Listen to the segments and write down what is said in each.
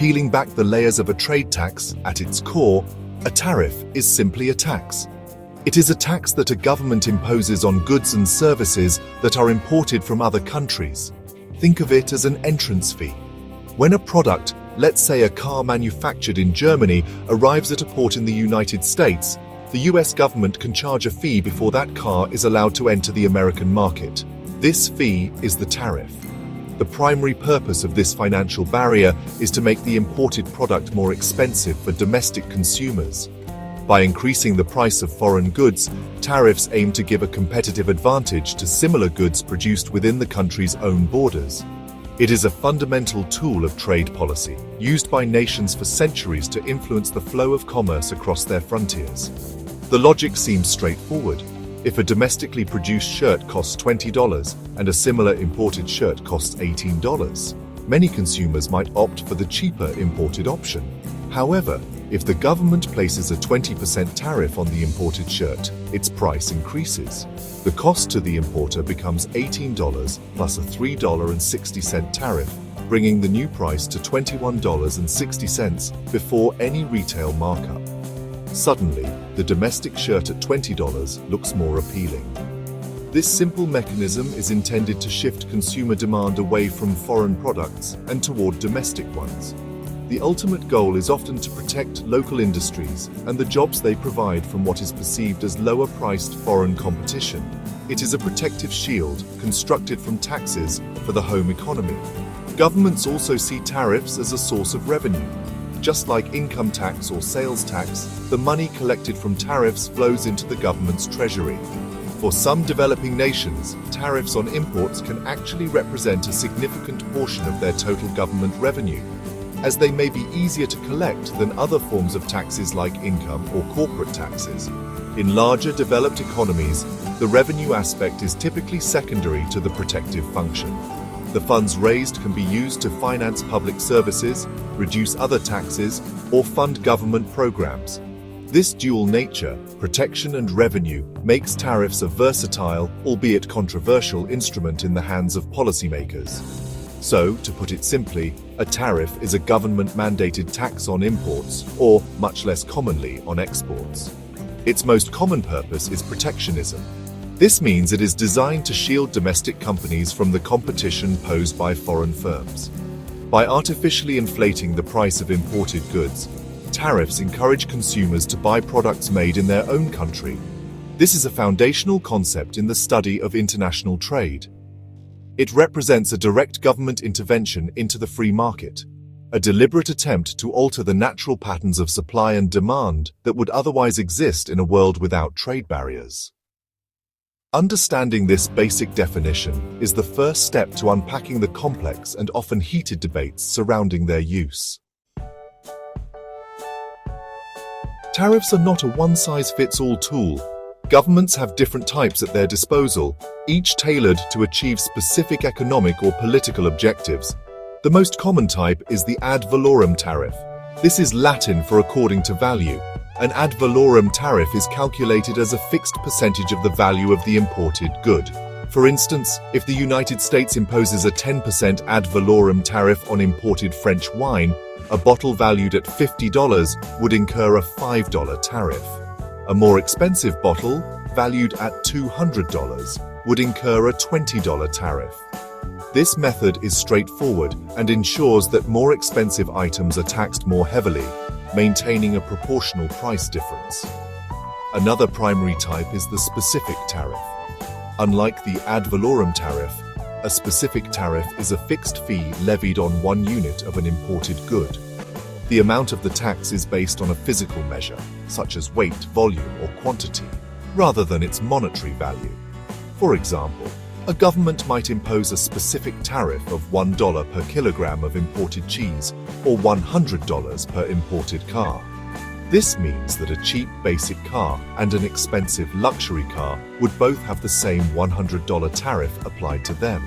Peeling back the layers of a trade tax, at its core, a tariff is simply a tax. It is a tax that a government imposes on goods and services that are imported from other countries. Think of it as an entrance fee. When a product, let's say a car manufactured in Germany, arrives at a port in the United States, the US government can charge a fee before that car is allowed to enter the American market. This fee is the tariff. The primary purpose of this financial barrier is to make the imported product more expensive for domestic consumers. By increasing the price of foreign goods, tariffs aim to give a competitive advantage to similar goods produced within the country's own borders. It is a fundamental tool of trade policy, used by nations for centuries to influence the flow of commerce across their frontiers. The logic seems straightforward. If a domestically produced shirt costs $20 and a similar imported shirt costs $18, many consumers might opt for the cheaper imported option. However, if the government places a 20% tariff on the imported shirt, its price increases. The cost to the importer becomes $18 plus a $3.60 tariff, bringing the new price to $21.60 before any retail markup. Suddenly, the domestic shirt at $20 looks more appealing. This simple mechanism is intended to shift consumer demand away from foreign products and toward domestic ones. The ultimate goal is often to protect local industries and the jobs they provide from what is perceived as lower-priced foreign competition. It is a protective shield constructed from taxes for the home economy. Governments also see tariffs as a source of revenue. Just like income tax or sales tax, the money collected from tariffs flows into the government's treasury. For some developing nations, tariffs on imports can actually represent a significant portion of their total government revenue, as they may be easier to collect than other forms of taxes like income or corporate taxes. In larger developed economies, the revenue aspect is typically secondary to the protective function. The funds raised can be used to finance public services, reduce other taxes, or fund government programs. This dual nature, protection and revenue, makes tariffs a versatile, albeit controversial, instrument in the hands of policymakers. So, to put it simply, a tariff is a government-mandated tax on imports, or, much less commonly, on exports. Its most common purpose is protectionism. This means it is designed to shield domestic companies from the competition posed by foreign firms. By artificially inflating the price of imported goods, tariffs encourage consumers to buy products made in their own country. This is a foundational concept in the study of international trade. It represents a direct government intervention into the free market, a deliberate attempt to alter the natural patterns of supply and demand that would otherwise exist in a world without trade barriers. Understanding this basic definition is the first step to unpacking the complex and often heated debates surrounding their use. Tariffs are not a one-size-fits-all tool. Governments have different types at their disposal, each tailored to achieve specific economic or political objectives. The most common type is the ad valorem tariff. This is Latin for according to value. An ad valorem tariff is calculated as a fixed percentage of the value of the imported good. For instance, if the United States imposes a 10% ad valorem tariff on imported French wine, a bottle valued at $50 would incur a $5 tariff. A more expensive bottle, valued at $200, would incur a $20 tariff. This method is straightforward and ensures that more expensive items are taxed more heavily, maintaining a proportional price difference. Another primary type is the specific tariff. Unlike the ad valorem tariff, a specific tariff is a fixed fee levied on one unit of an imported good. The amount of the tax is based on a physical measure, such as weight, volume, or quantity, rather than its monetary value. For example, a government might impose a specific tariff of $1 per kilogram of imported cheese or $100 per imported car. This means that a cheap basic car and an expensive luxury car would both have the same $100 tariff applied to them.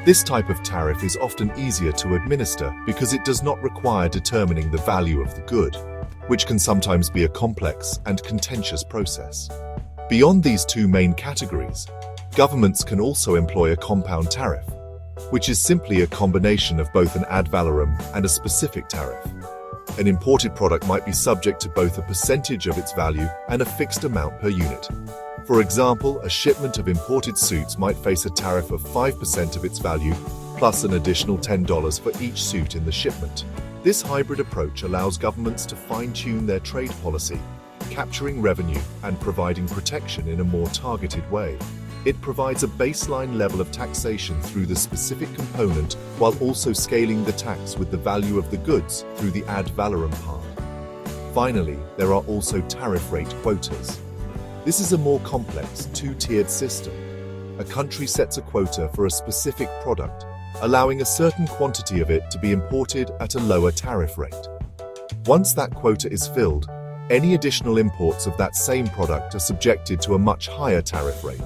This type of tariff is often easier to administer because it does not require determining the value of the good, which can sometimes be a complex and contentious process. Beyond these two main categories, governments can also employ a compound tariff. which is simply a combination of both an ad valorem and a specific tariff. An imported product might be subject to both a percentage of its value and a fixed amount per unit. For example, a shipment of imported suits might face a tariff of 5% of its value, plus an additional $10 for each suit in the shipment. This hybrid approach allows governments to fine-tune their trade policy, capturing revenue and providing protection in a more targeted way. It provides a baseline level of taxation through the specific component while also scaling the tax with the value of the goods through the ad valorem part. Finally, there are also tariff rate quotas. This is a more complex, two-tiered system. A country sets a quota for a specific product, allowing a certain quantity of it to be imported at a lower tariff rate. Once that quota is filled, any additional imports of that same product are subjected to a much higher tariff rate.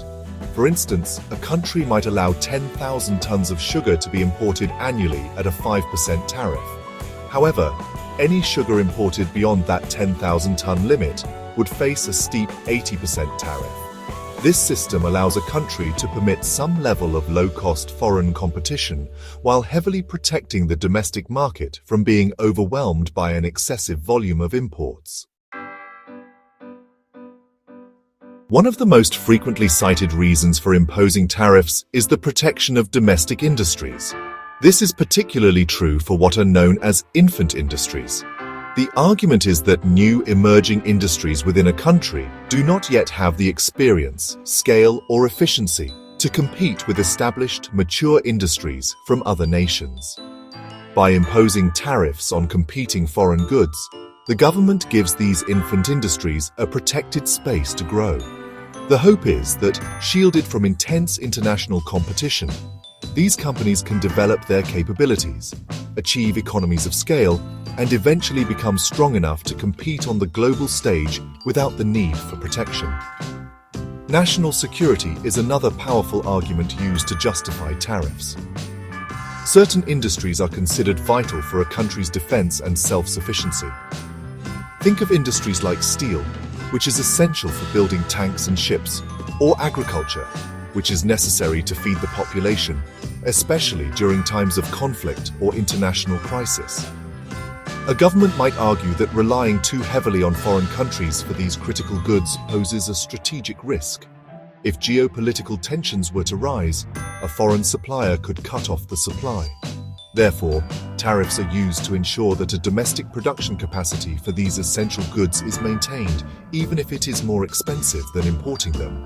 For instance, a country might allow 10,000 tons of sugar to be imported annually at a 5% tariff. However, any sugar imported beyond that 10,000-ton limit would face a steep 80% tariff. This system allows a country to permit some level of low-cost foreign competition while heavily protecting the domestic market from being overwhelmed by an excessive volume of imports. One of the most frequently cited reasons for imposing tariffs is the protection of domestic industries. This is particularly true for what are known as infant industries. The argument is that new emerging industries within a country do not yet have the experience, scale, or efficiency to compete with established, mature industries from other nations. By imposing tariffs on competing foreign goods, the government gives these infant industries a protected space to grow. The hope is that, shielded from intense international competition, these companies can develop their capabilities, achieve economies of scale, and eventually become strong enough to compete on the global stage without the need for protection. National security is another powerful argument used to justify tariffs. Certain industries are considered vital for a country's defense and self-sufficiency. Think of industries like steel, which is essential for building tanks and ships, or agriculture, which is necessary to feed the population, especially during times of conflict or international crisis. A government might argue that relying too heavily on foreign countries for these critical goods poses a strategic risk. If geopolitical tensions were to rise, a foreign supplier could cut off the supply. Therefore, tariffs are used to ensure that a domestic production capacity for these essential goods is maintained, even if it is more expensive than importing them.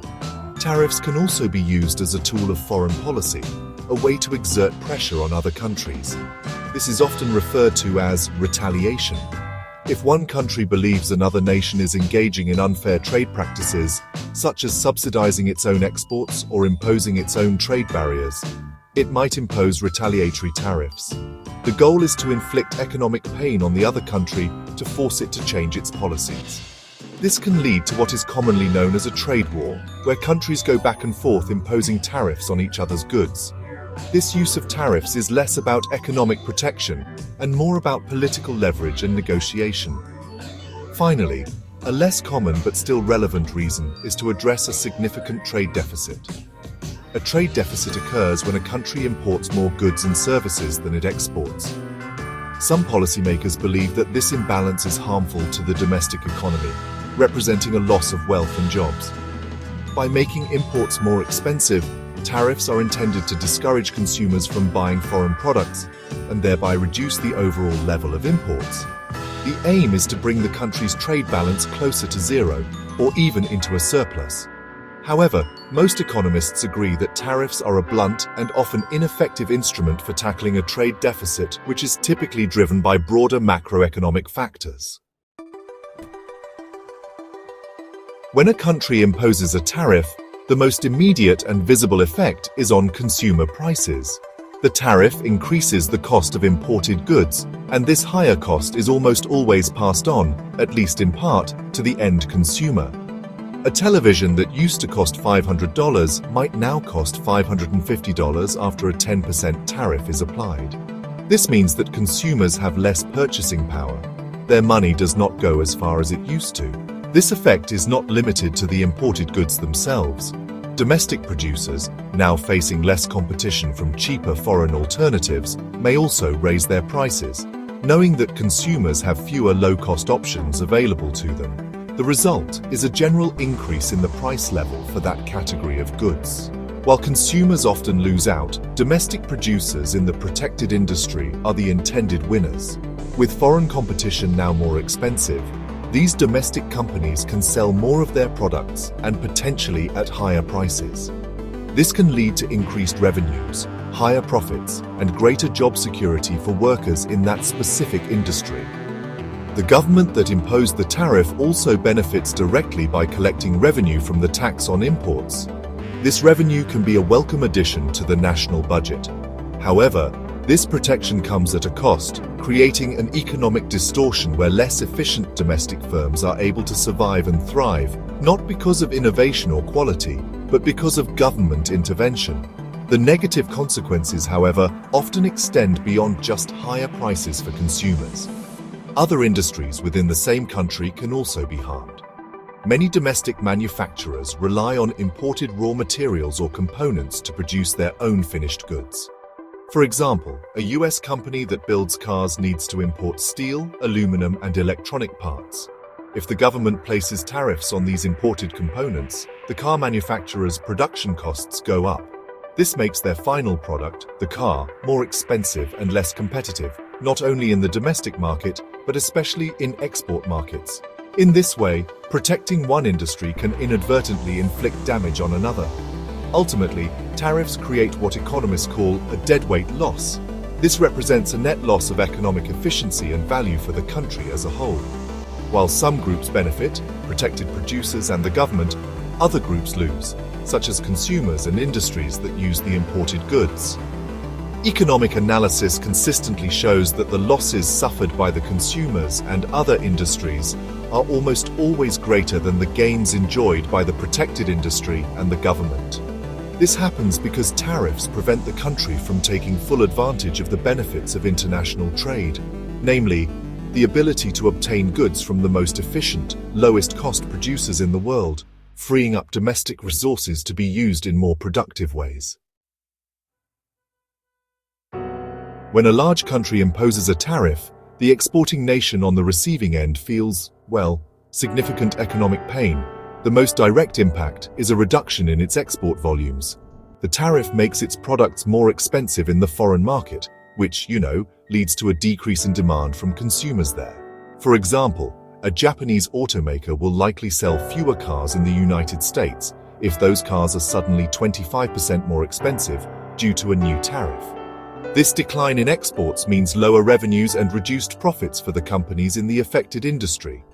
Tariffs can also be used as a tool of foreign policy, a way to exert pressure on other countries. This is often referred to as retaliation. If one country believes another nation is engaging in unfair trade practices, such as subsidizing its own exports or imposing its own trade barriers, it might impose retaliatory tariffs. The goal is to inflict economic pain on the other country to force it to change its policies. This can lead to what is commonly known as a trade war, where countries go back and forth imposing tariffs on each other's goods. This use of tariffs is less about economic protection and more about political leverage and negotiation. Finally, a less common but still relevant reason is to address a significant trade deficit. A trade deficit occurs when a country imports more goods and services than it exports. Some policymakers believe that this imbalance is harmful to the domestic economy, representing a loss of wealth and jobs. By making imports more expensive, tariffs are intended to discourage consumers from buying foreign products and thereby reduce the overall level of imports. The aim is to bring the country's trade balance closer to zero or even into a surplus. However, most economists agree that tariffs are a blunt and often ineffective instrument for tackling a trade deficit, which is typically driven by broader macroeconomic factors. When a country imposes a tariff, the most immediate and visible effect is on consumer prices. The tariff increases the cost of imported goods, and this higher cost is almost always passed on, at least in part, to the end consumer. A television that used to cost $500 might now cost $550 after a 10% tariff is applied. This means that consumers have less purchasing power. Their money does not go as far as it used to. This effect is not limited to the imported goods themselves. Domestic producers, now facing less competition from cheaper foreign alternatives, may also raise their prices, knowing that consumers have fewer low-cost options available to them. The result is a general increase in the price level for that category of goods. While consumers often lose out, domestic producers in the protected industry are the intended winners. With foreign competition now more expensive, these domestic companies can sell more of their products and potentially at higher prices. This can lead to increased revenues, higher profits, and greater job security for workers in that specific industry. The government that imposed the tariff also benefits directly by collecting revenue from the tax on imports. This revenue can be a welcome addition to the national budget. However, this protection comes at a cost, creating an economic distortion where less efficient domestic firms are able to survive and thrive, not because of innovation or quality, but because of government intervention. The negative consequences, however, often extend beyond just higher prices for consumers. Other industries within the same country can also be harmed. Many domestic manufacturers rely on imported raw materials or components to produce their own finished goods. For example, a US company that builds cars needs to import steel, aluminum, and electronic parts. If the government places tariffs on these imported components, the car manufacturer's production costs go up. This makes their final product, the car, more expensive and less competitive, not only in the domestic market, but especially in export markets. In this way, protecting one industry can inadvertently inflict damage on another. Ultimately, tariffs create what economists call a deadweight loss. This represents a net loss of economic efficiency and value for the country as a whole. While some groups benefit, protected producers and the government, other groups lose, such as consumers and industries that use the imported goods. Economic analysis consistently shows that the losses suffered by the consumers and other industries are almost always greater than the gains enjoyed by the protected industry and the government. This happens because tariffs prevent the country from taking full advantage of the benefits of international trade, namely, the ability to obtain goods from the most efficient, lowest-cost producers in the world, freeing up domestic resources to be used in more productive ways. When a large country imposes a tariff, the exporting nation on the receiving end feels, well, significant economic pain. The most direct impact is a reduction in its export volumes. The tariff makes its products more expensive in the foreign market, which, leads to a decrease in demand from consumers there. For example, a Japanese automaker will likely sell fewer cars in the United States if those cars are suddenly 25% more expensive due to a new tariff. This decline in exports means lower revenues and reduced profits for the companies in the affected industry.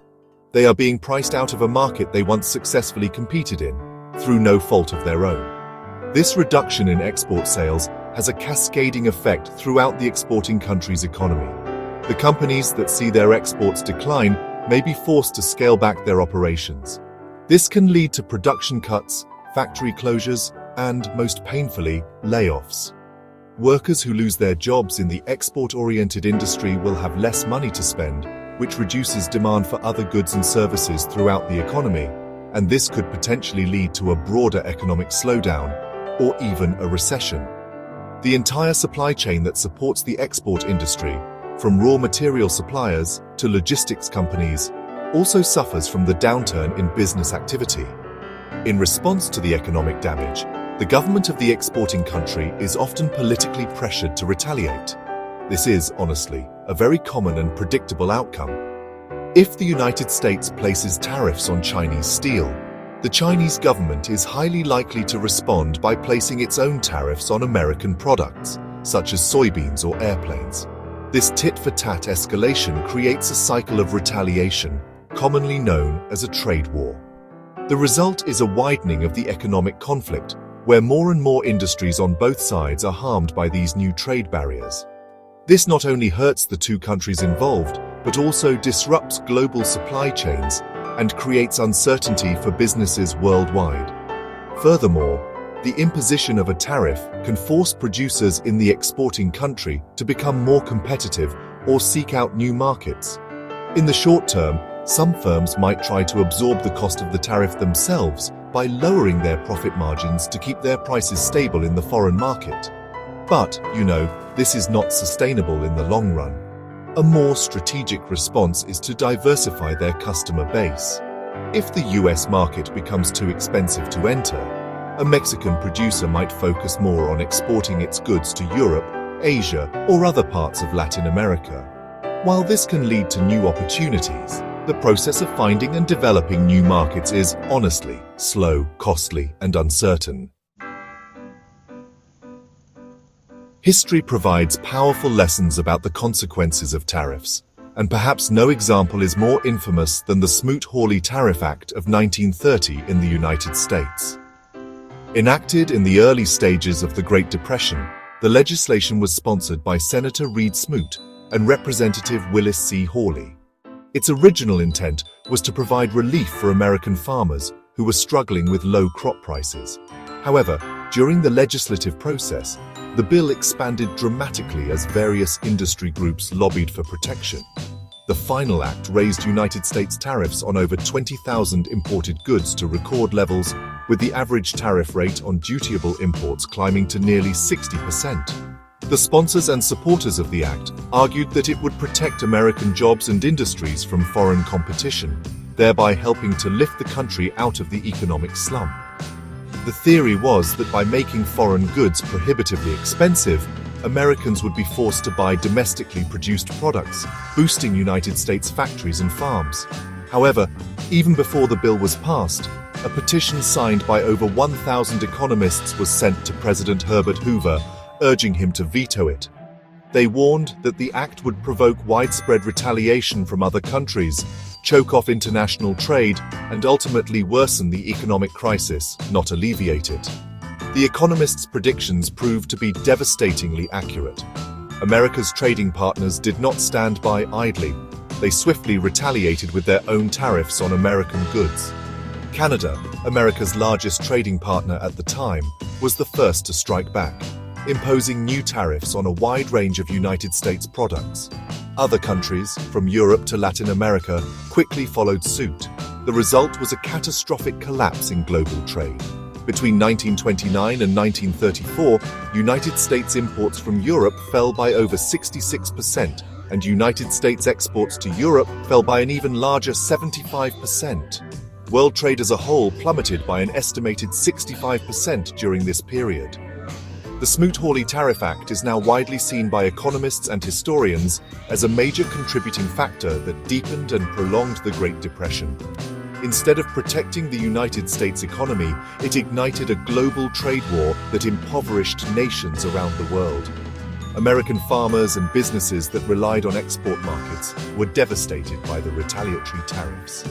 They are being priced out of a market they once successfully competed in, through no fault of their own. This reduction in export sales has a cascading effect throughout the exporting country's economy. The companies that see their exports decline may be forced to scale back their operations. This can lead to production cuts, factory closures, and, most painfully, layoffs. Workers who lose their jobs in the export-oriented industry will have less money to spend, which reduces demand for other goods and services throughout the economy, and this could potentially lead to a broader economic slowdown, or even a recession. The entire supply chain that supports the export industry, from raw material suppliers to logistics companies, also suffers from the downturn in business activity. In response to the economic damage, the government of the exporting country is often politically pressured to retaliate. This is, honestly, a very common and predictable outcome. If the United States places tariffs on Chinese steel, the Chinese government is highly likely to respond by placing its own tariffs on American products, such as soybeans or airplanes. This tit-for-tat escalation creates a cycle of retaliation, commonly known as a trade war. The result is a widening of the economic conflict, where more and more industries on both sides are harmed by these new trade barriers. This not only hurts the two countries involved, but also disrupts global supply chains and creates uncertainty for businesses worldwide. Furthermore, the imposition of a tariff can force producers in the exporting country to become more competitive or seek out new markets. In the short term, Some firms might try to absorb the cost of the tariff themselves by lowering their profit margins to keep their prices stable in the foreign market. But, this is not sustainable in the long run. A more strategic response is to diversify their customer base. If the US market becomes too expensive to enter, a Mexican producer might focus more on exporting its goods to Europe, Asia, or other parts of Latin America. While this can lead to new opportunities, the process of finding and developing new markets is, honestly, slow, costly, and uncertain. History provides powerful lessons about the consequences of tariffs, and perhaps no example is more infamous than the Smoot-Hawley Tariff Act of 1930 in the United States. Enacted in the early stages of the Great Depression, the legislation was sponsored by Senator Reed Smoot and Representative Willis C. Hawley. Its original intent was to provide relief for American farmers who were struggling with low crop prices. However, during the legislative process, the bill expanded dramatically as various industry groups lobbied for protection. The final act raised United States tariffs on over 20,000 imported goods to record levels, with the average tariff rate on dutiable imports climbing to nearly 60%. The sponsors and supporters of the act argued that it would protect American jobs and industries from foreign competition, thereby helping to lift the country out of the economic slump. The theory was that by making foreign goods prohibitively expensive, Americans would be forced to buy domestically produced products, boosting United States factories and farms. However, even before the bill was passed, a petition signed by over 1,000 economists was sent to President Herbert Hoover, urging him to veto it. They warned that the act would provoke widespread retaliation from other countries, choke off international trade, and ultimately worsen the economic crisis, not alleviate it. The economists' predictions proved to be devastatingly accurate. America's trading partners did not stand by idly. They swiftly retaliated with their own tariffs on American goods. Canada, America's largest trading partner at the time, was the first to strike back, imposing new tariffs on a wide range of United States products. Other countries, from Europe to Latin America, quickly followed suit. The result was a catastrophic collapse in global trade. Between 1929 and 1934, United States imports from Europe fell by over 66%, and United States exports to Europe fell by an even larger 75%. World trade as a whole plummeted by an estimated 65% during this period. The Smoot-Hawley Tariff Act is now widely seen by economists and historians as a major contributing factor that deepened and prolonged the Great Depression. Instead of protecting the United States economy, it ignited a global trade war that impoverished nations around the world. American farmers and businesses that relied on export markets were devastated by the retaliatory tariffs.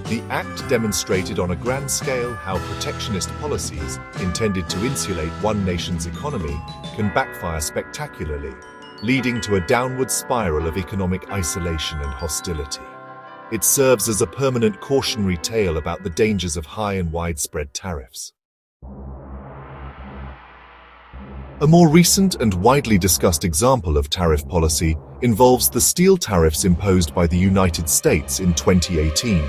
The act demonstrated on a grand scale how protectionist policies intended to insulate one nation's economy can backfire spectacularly, leading to a downward spiral of economic isolation and hostility. It serves as a permanent cautionary tale about the dangers of high and widespread tariffs. A more recent and widely discussed example of tariff policy involves the steel tariffs imposed by the United States in 2018.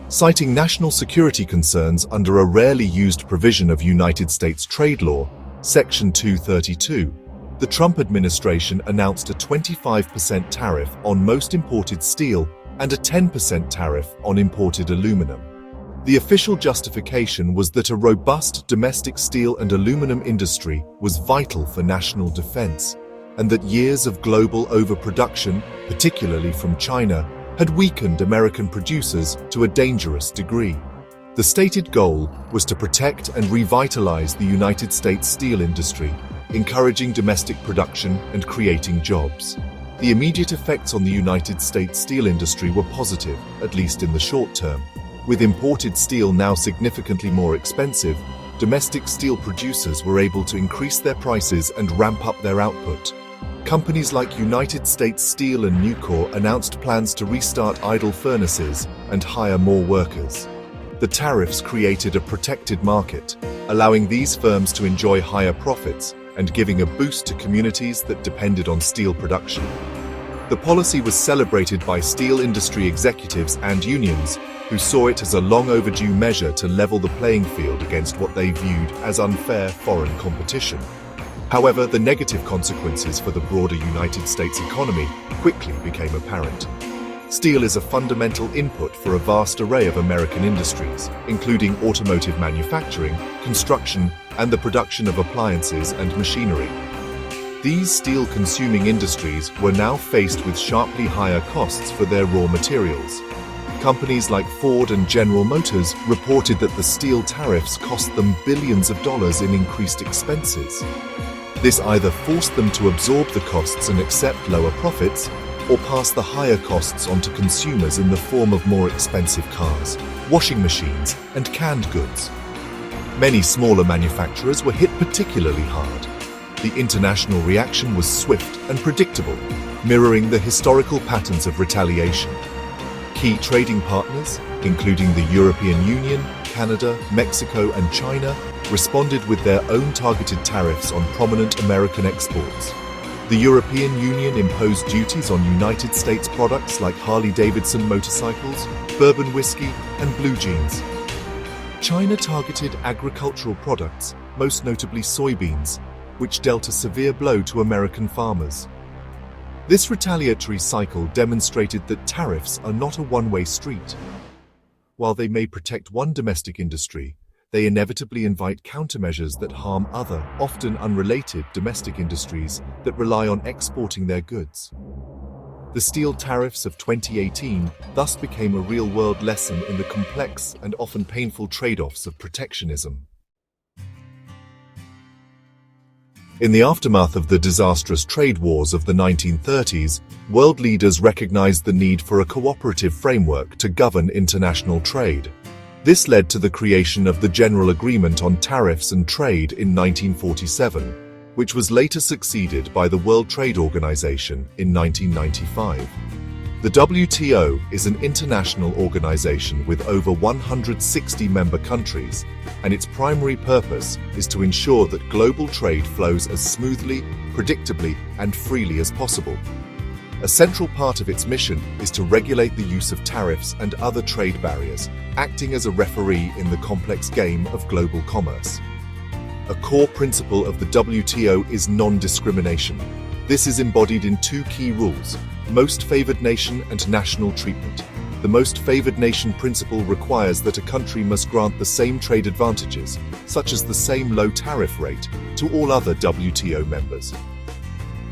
Citing national security concerns under a rarely used provision of United States trade law, Section 232, the Trump administration announced a 25% tariff on most imported steel and a 10% tariff on imported aluminum. The official justification was that a robust domestic steel and aluminum industry was vital for national defense, and that years of global overproduction, particularly from China, had weakened American producers to a dangerous degree. The stated goal was to protect and revitalize the United States steel industry, encouraging domestic production and creating jobs. The immediate effects on the United States steel industry were positive, at least in the short term. With imported steel now significantly more expensive, domestic steel producers were able to increase their prices and ramp up their output. Companies like United States Steel and Nucor announced plans to restart idle furnaces and hire more workers. The tariffs created a protected market, allowing these firms to enjoy higher profits and giving a boost to communities that depended on steel production. The policy was celebrated by steel industry executives and unions, who saw it as a long-overdue measure to level the playing field against what they viewed as unfair foreign competition. However, the negative consequences for the broader United States economy quickly became apparent. Steel is a fundamental input for a vast array of American industries, including automotive manufacturing, construction, and the production of appliances and machinery. These steel-consuming industries were now faced with sharply higher costs for their raw materials. Companies like Ford and General Motors reported that the steel tariffs cost them billions of dollars in increased expenses. This either forced them to absorb the costs and accept lower profits, or pass the higher costs onto consumers in the form of more expensive cars, washing machines, and canned goods. Many smaller manufacturers were hit particularly hard. The international reaction was swift and predictable, mirroring the historical patterns of retaliation. Key trading partners, including the European Union, Canada, Mexico, and China, responded with their own targeted tariffs on prominent American exports. The European Union imposed duties on United States products like Harley-Davidson motorcycles, bourbon whiskey, and blue jeans. China targeted agricultural products, most notably soybeans, which dealt a severe blow to American farmers. This retaliatory cycle demonstrated that tariffs are not a one-way street. While they may protect one domestic industry, they inevitably invite countermeasures that harm other, often unrelated, domestic industries that rely on exporting their goods. The steel tariffs of 2018 thus became a real-world lesson in the complex and often painful trade-offs of protectionism. In the aftermath of the disastrous trade wars of the 1930s, world leaders recognized the need for a cooperative framework to govern international trade. This led to the creation of the General Agreement on Tariffs and Trade in 1947, which was later succeeded by the World Trade Organization in 1995. The WTO is an international organization with over 160 member countries, and its primary purpose is to ensure that global trade flows as smoothly, predictably, and freely as possible. A central part of its mission is to regulate the use of tariffs and other trade barriers, acting as a referee in the complex game of global commerce. A core principle of the WTO is non-discrimination. This is embodied in two key rules: most favored nation and national treatment. The most favored nation principle requires that a country must grant the same trade advantages, such as the same low tariff rate, to all other WTO members.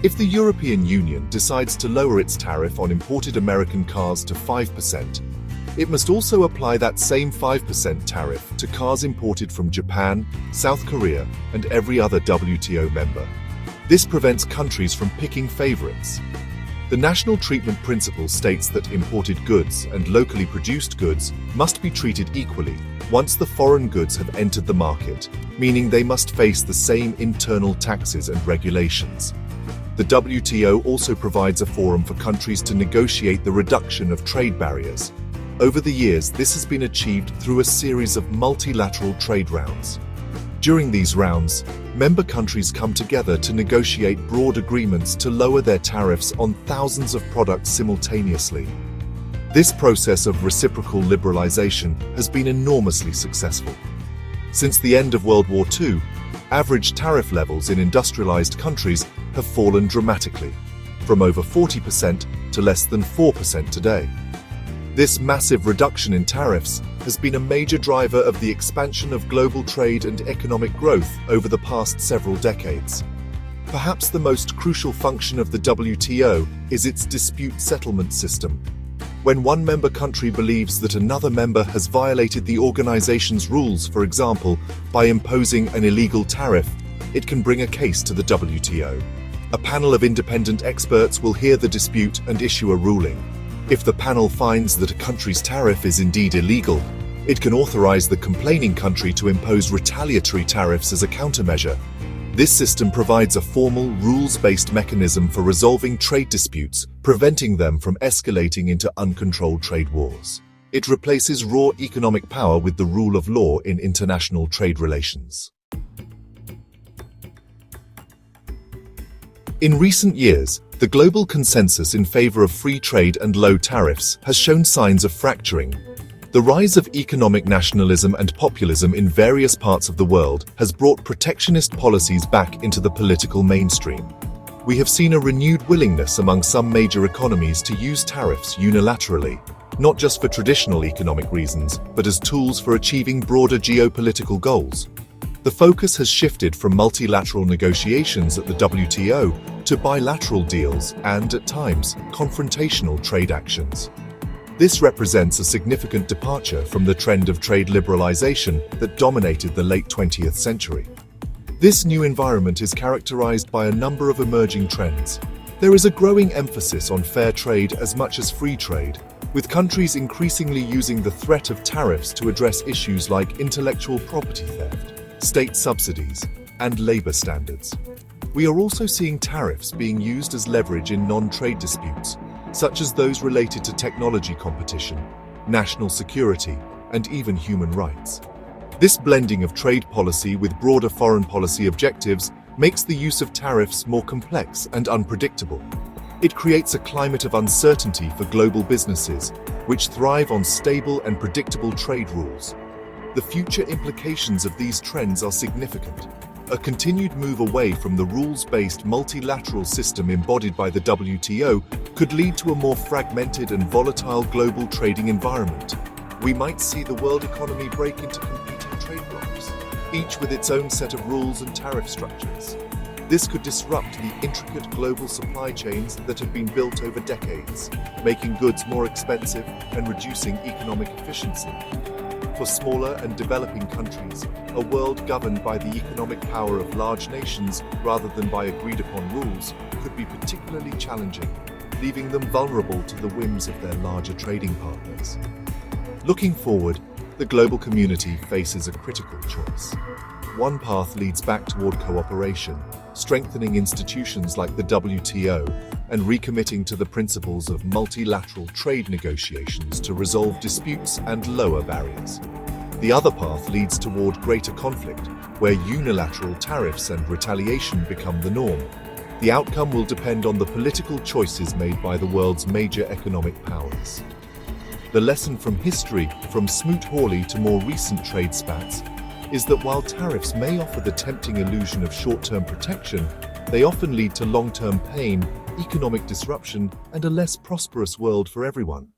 If the European Union decides to lower its tariff on imported American cars to 5%, it must also apply that same 5% tariff to cars imported from Japan, South Korea, and every other WTO member. This prevents countries from picking favorites. The national treatment principle states that imported goods and locally produced goods must be treated equally once the foreign goods have entered the market, meaning they must face the same internal taxes and regulations. The WTO also provides a forum for countries to negotiate the reduction of trade barriers. Over the years, this has been achieved through a series of multilateral trade rounds. During these rounds, member countries come together to negotiate broad agreements to lower their tariffs on thousands of products simultaneously. This process of reciprocal liberalization has been enormously successful. Since the end of World War II, average tariff levels in industrialized countries have fallen dramatically, from over 40% to less than 4% today. This massive reduction in tariffs has been a major driver of the expansion of global trade and economic growth over the past several decades. Perhaps the most crucial function of the WTO is its dispute settlement system. When one member country believes that another member has violated the organization's rules, for example, by imposing an illegal tariff, it can bring a case to the WTO. A panel of independent experts will hear the dispute and issue a ruling. If the panel finds that a country's tariff is indeed illegal, it can authorize the complaining country to impose retaliatory tariffs as a countermeasure. This system provides a formal, rules-based mechanism for resolving trade disputes, preventing them from escalating into uncontrolled trade wars. It replaces raw economic power with the rule of law in international trade relations. In recent years, The global consensus in favor of free trade and low tariffs has shown signs of fracturing. The rise of economic nationalism and populism in various parts of the world has brought protectionist policies back into the political mainstream. We have seen a renewed willingness among some major economies to use tariffs unilaterally, not just for traditional economic reasons, but as tools for achieving broader geopolitical goals. The focus has shifted from multilateral negotiations at the WTO to bilateral deals and, at times, confrontational trade actions. This represents a significant departure from the trend of trade liberalization that dominated the late 20th century. This new environment is characterized by a number of emerging trends. There is a growing emphasis on fair trade as much as free trade, with countries increasingly using the threat of tariffs to address issues like intellectual property theft, state subsidies, and labor standards. We are also seeing tariffs being used as leverage in non-trade disputes, such as those related to technology competition, national security, and even human rights. This blending of trade policy with broader foreign policy objectives makes the use of tariffs more complex and unpredictable. It creates a climate of uncertainty for global businesses, which thrive on stable and predictable trade rules. The future implications of these trends are significant. A continued move away from the rules-based multilateral system embodied by the WTO could lead to a more fragmented and volatile global trading environment. We might see the world economy break into competing trade blocs, each with its own set of rules and tariff structures. This could disrupt the intricate global supply chains that have been built over decades, making goods more expensive and reducing economic efficiency. For smaller and developing countries, a world governed by the economic power of large nations rather than by agreed-upon rules could be particularly challenging, leaving them vulnerable to the whims of their larger trading partners. Looking forward, the global community faces a critical choice. One path leads back toward cooperation, strengthening institutions like the WTO and recommitting to the principles of multilateral trade negotiations to resolve disputes and lower barriers. The other path leads toward greater conflict, where unilateral tariffs and retaliation become the norm. The outcome will depend on the political choices made by the world's major economic powers. The lesson from history, from Smoot-Hawley to more recent trade spats, is that while tariffs may offer the tempting illusion of short-term protection, they often lead to long-term pain, economic disruption, and a less prosperous world for everyone.